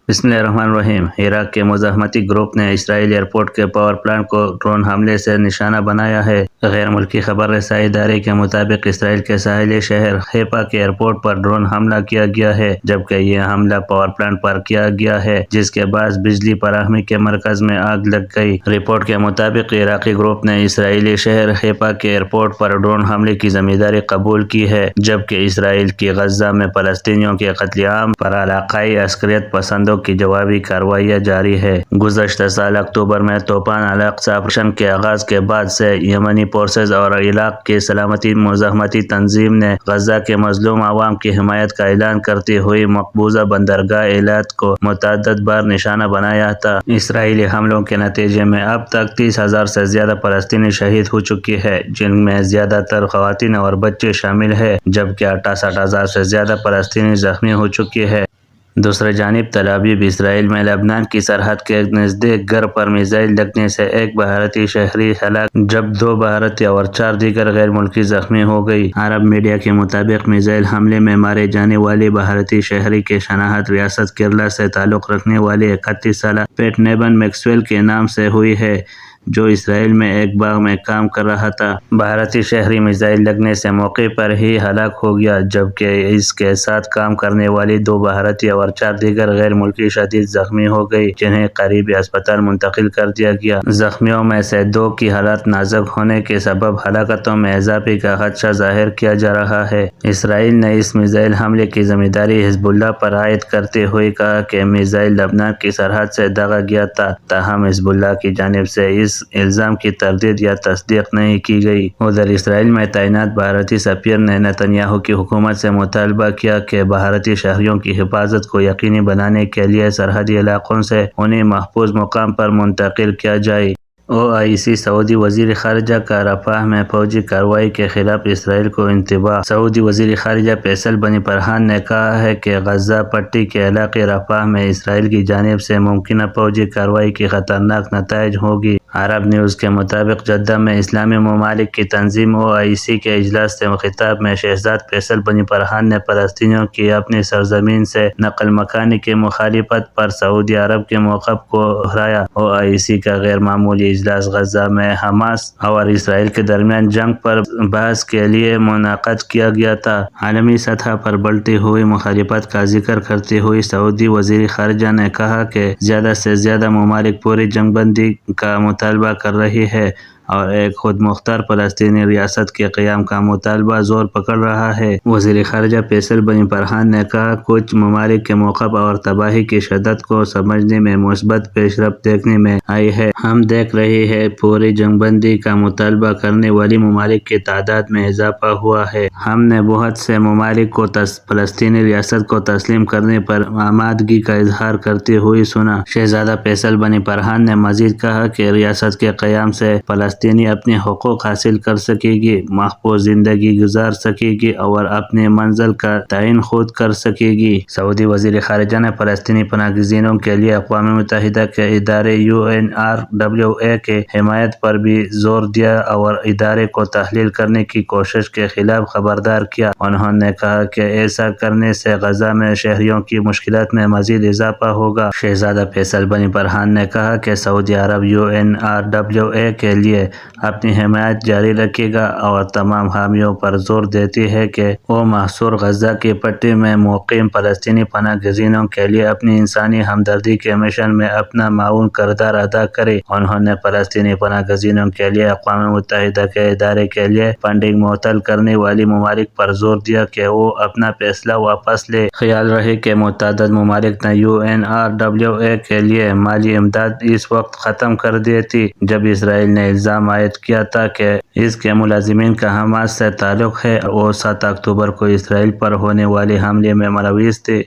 بسم اللہ الرحمن الرحیم۔ عراق کے مزاحمتی گروپ نے اسرائیل ایئرپورٹ کے پاور پلانٹ کو ڈرون حملے سے نشانہ بنایا ہے۔ غیر ملکی خبر رسائی ادارے کے مطابق اسرائیل کے ساحلی شہر حیفا کے ایئرپورٹ پر ڈرون حملہ کیا گیا ہے، جبکہ یہ حملہ پاور پلانٹ پر کیا گیا ہے، جس کے باعث بجلی فراہمی کے مرکز میں آگ لگ گئی۔ رپورٹ کے مطابق عراقی گروپ نے اسرائیلی شہر حیفا کے ایئرپورٹ پر ڈرون حملے کی ذمہ داری قبول کی ہے، جبکہ اسرائیل کی غزہ میں فلسطینیوں کے قتل عام پر علاقائی عسکریت پسندوں کی جوابی کارروائیاں جاری ہے۔ گزشتہ سال اکتوبر میں طوفان الاقصی آپریشن کے آغاز کے بعد سے یمنی فورسز اور عراق کی سلامتی مزاحمتی تنظیم نے غزہ کے مظلوم عوام کی حمایت کا اعلان کرتے ہوئے مقبوضہ بندرگاہ ایلات کو متعدد بار نشانہ بنایا تھا۔ اسرائیلی حملوں کے نتیجے میں اب تک 30,000 سے زیادہ فلسطینی شہید ہو چکے ہیں، جن میں زیادہ تر خواتین اور بچے شامل ہیں، جبکہ 68,000 سے زیادہ فلسطینی زخمی ہو چکے ہیں۔ دوسری جانب تل ابیب اسرائیل میں لبنان کی سرحد کے نزدیک گھر پر میزائل لگنے سے ایک بھارتی شہری ہلاک، جب 2 بھارتی اور 4 دیگر غیر ملکی زخمی ہو گئی۔ عرب میڈیا کے مطابق میزائل حملے میں مارے جانے والے بھارتی شہری کی شناخت ریاست کیرلا سے تعلق رکھنے والے 31 سالہ پیٹ نیبن میکسویل کے نام سے ہوئی ہے، جو اسرائیل میں ایک باغ میں کام کر رہا تھا۔ بھارتی شہری میزائل لگنے سے موقع پر ہی ہلاک ہو گیا، جبکہ اس کے ساتھ کام کرنے والی 2 بھارتی اور 4 دیگر غیر ملکی شدید زخمی ہو گئی، جنہیں قریبی اسپتال منتقل کر دیا گیا۔ زخمیوں میں سے 2 کی حالت نازک ہونے کے سبب ہلاکتوں میں اضافے کا خدشہ ظاہر کیا جا رہا ہے۔ اسرائیل نے اس میزائل حملے کی ذمہ داری حزب اللہ پر عائد کرتے ہوئے کہا کہ میزائل لبنان کی سرحد سے داغا گیا تھا، تاہم حزب اللہ کی جانب سے اس الزام کی تردید یا تصدیق نہیں کی گئی۔ ادھر اسرائیل میں تعینات بھارتی سفیر نے نتنیاہو کی حکومت سے مطالبہ کیا کہ بھارتی شہریوں کی حفاظت کو یقینی بنانے کے لیے سرحدی علاقوں سے انہیں محفوظ مقام پر منتقل کیا جائے۔ OIC سعودی وزیر خارجہ کا رفح میں فوجی کارروائی کے خلاف اسرائیل کو انتباہ۔ سعودی وزیر خارجہ فیصل بن فرحان نے کہا ہے کہ غزہ پٹی کے علاقے رفح میں اسرائیل کی جانب سے ممکنہ فوجی کارروائی کے خطرناک نتائج ہوں گی۔ عرب نیوز کے مطابق جدہ میں اسلامی ممالک کی تنظیم OIC کے اجلاس سے خطاب میں شہزاد فیصل بن فرحان نے فلسطینیوں کی اپنی سرزمین سے نقل مکانی کی مخالفت پر سعودی عرب کے موقف کو دہرایا۔ OIC کا غیر معمولی اجلاس غزہ میں حماس اور اسرائیل کے درمیان جنگ پر بحث کے لیے منعقد کیا گیا تھا۔ عالمی سطح پر بڑھتی ہوئی مخالفت کا ذکر کرتے ہوئے سعودی وزیر خارجہ نے کہا کہ زیادہ سے زیادہ ممالک پوری جنگ بندی کا مطالبہ کر رہے ہیں اور ایک خود مختار فلسطینی ریاست کے قیام کا مطالبہ زور پکڑ رہا ہے۔ وزیر خارجہ فیصل بن فرحان نے کہا، کچھ ممالک کے موقف اور تباہی کی شدت کو سمجھنے میں مثبت پیش رفت دیکھنے میں آئی ہے۔ ہم دیکھ رہے ہیں پوری جنگ بندی کا مطالبہ کرنے والی ممالک کی تعداد میں اضافہ ہوا ہے۔ ہم نے بہت سے ممالک کو فلسطینی ریاست کو تسلیم کرنے پر آمادگی کا اظہار کرتے ہوئے سنا۔ شہزادہ فیصل بن فرحان نے مزید کہا کہ ریاست کے قیام سے فلسطینی اپنے حقوق حاصل کر سکے گی، محفوظ زندگی گزار سکے گی اور اپنی منزل کا تعین خود کر سکے گی۔ سعودی وزیر خارجہ نے فلسطینی پناہ گزینوں کے لیے اقوام متحدہ کے ادارے UNRWA کی حمایت پر بھی زور دیا اور ادارے کو تحلیل کرنے کی کوشش کے خلاف خبردار کیا۔ انہوں نے کہا کہ ایسا کرنے سے غزہ میں شہریوں کی مشکلات میں مزید اضافہ ہوگا۔ شہزادہ فیصل بن فرحان نے کہا کہ سعودی عرب UNRWA کے لیے اپنی حمایت جاری رکھے گا اور تمام حامیوں پر زور دیتی ہے کہ وہ محصور غزہ کی پٹی میں مقیم فلسطینی پناہ گزینوں کے لیے اپنی انسانی ہمدردی کے مشن میں اپنا معاون کردار ادا کرے۔ انہوں نے فلسطینی پناہ گزینوں کے لیے اقوام متحدہ کے ادارے کے لیے فنڈنگ معطل کرنے والی ممالک پر زور دیا کہ وہ اپنا فیصلہ واپس لے۔ خیال رہے کہ متعدد ممالک نے UNRWA کے لیے مالی امداد اس وقت ختم کر دی تھی جب اسرائیل نے الزام عائد کیا تھا کہ اس کے ملازمین کا حماس سے تعلق ہے اور وہ 7 اکتوبر کو اسرائیل پر ہونے والے حملے میں ملوث تھے۔